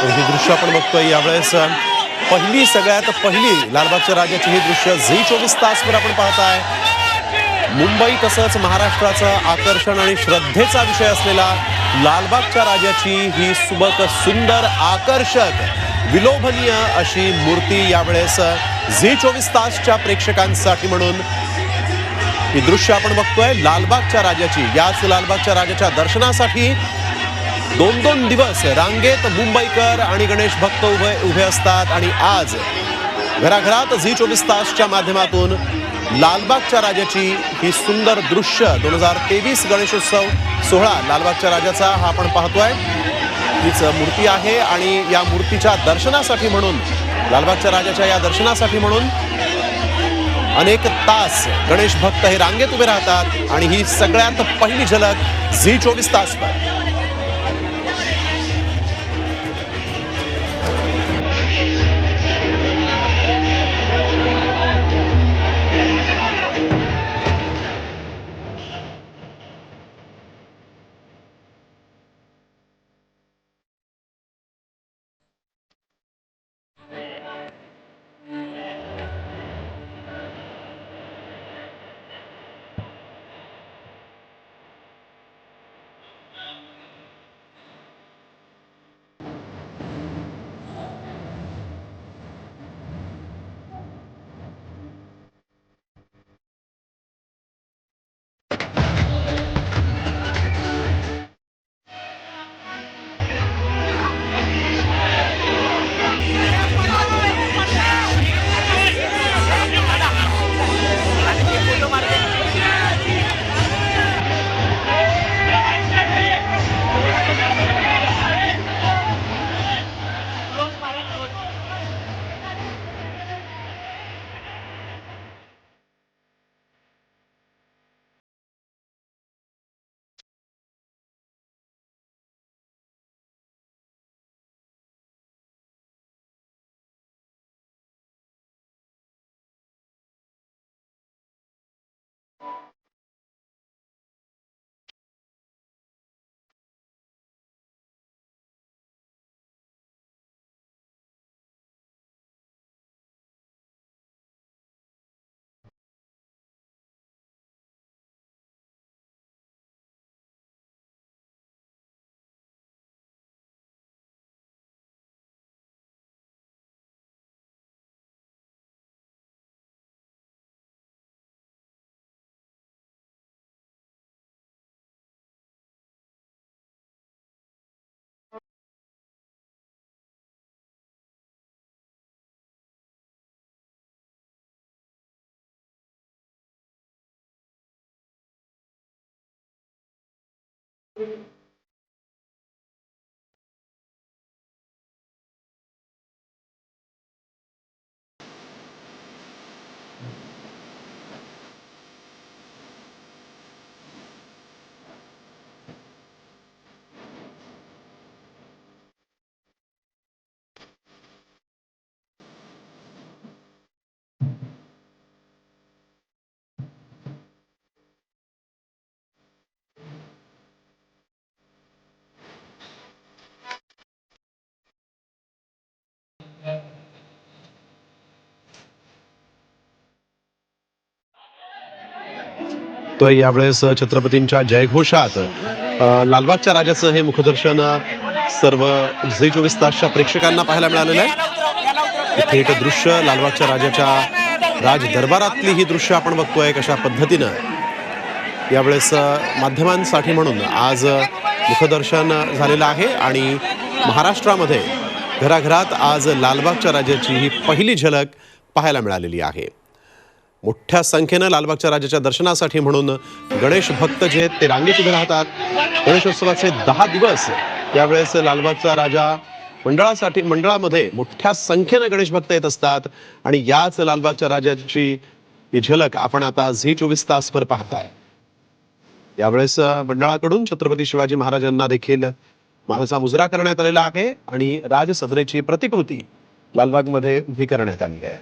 ही दृश्य आपण बघतोय यावेळेस सगळ्यात पहिली लालबागच्या राजाची ही दृश्य झी 24 तासवर आपण पाहताय। मुंबई तसंच महाराष्ट्राचं आकर्षण आणि श्रद्धेचा विषय असलेला लालबागच्या राजाची ही सुबक सुंदर आकर्षक विलोभनीय अशी मूर्ती यावेळेस झी 24 तासच्या प्रेक्षकांसाठी म्हणून ही दृश्य आपण बघतोय। लालबागच्या राजाची याच लालबागच्या राजाच्या दर्शनासाठी दोन दिवस रांगेत मुंबईकर आणि गणेश भक्त उभे असतात आणि आज घराघरात झी 24 तासच्या माध्यमातून लालबागच्या राजाची ही सुंदर दृश्य 2023 गणेशोत्सव सोहळा लालबागच्या राजाचा हा आपण पाहतोय। हीच मूर्ती आहे आणि या मूर्तीच्या दर्शनासाठी म्हणून लालबागच्या राजाच्या या दर्शनासाठी म्हणून अनेक तास गणेश भक्त हे रांगेत उभे राहतात आणि ही सगळ्यात पहिली झलक झी 24 तासवर। तो यावेळेस छत्रपतींच्या जयघोषात लालबागच्या राजाचं हे मुखदर्शन सर्व झी 24 तासच्या प्रेक्षकांना पाहायला मिळालेलं आहे। थेट दृश्य लालबागच्या राजाच्या राज दरबारातली ही दृश्य आपण बघतोय कशा पद्धतीनं यावेळेस माध्यमांसाठी म्हणून आज मुखदर्शन झालेलं आहे आणि महाराष्ट्रामध्ये घराघरात आज लालबागच्या राजाची ही पहिली झलक पाहायला मिळालेली आहे। मोठ्या संख्येनं लालबागच्या राजाच्या दर्शनासाठी म्हणून गणेश भक्त जे ते रांगेत उभे राहतात। गणेशोत्सवाचे 10 दिवस यावेळेस लालबागचा राजा मंडळामध्ये मोठ्या संख्येनं गणेश भक्त येत असतात आणि याच लालबागच्या राजाची ही झलक आपण आता झी 24 तासवर पाहताय। यावेळेस मंडळाकडून छत्रपती शिवाजी महाराजांना देखील मानाचा मुजरा करण्यात आलेला आहे आणि राजसदरेची प्रतिकृती लालबागमध्ये उभी करण्यात आली आहे।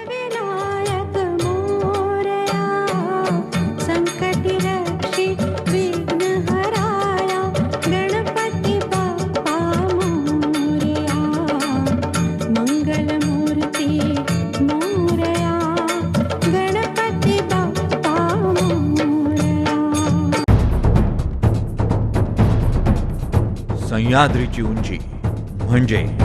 विनायक मोरया संकटी रक्षी विघ्न हराया गणपती बाप्पा मोरया मंगल मूर्ती मोरया गणपती बाप्पा मोरया. सह्याद्रीची उंची म्हणजे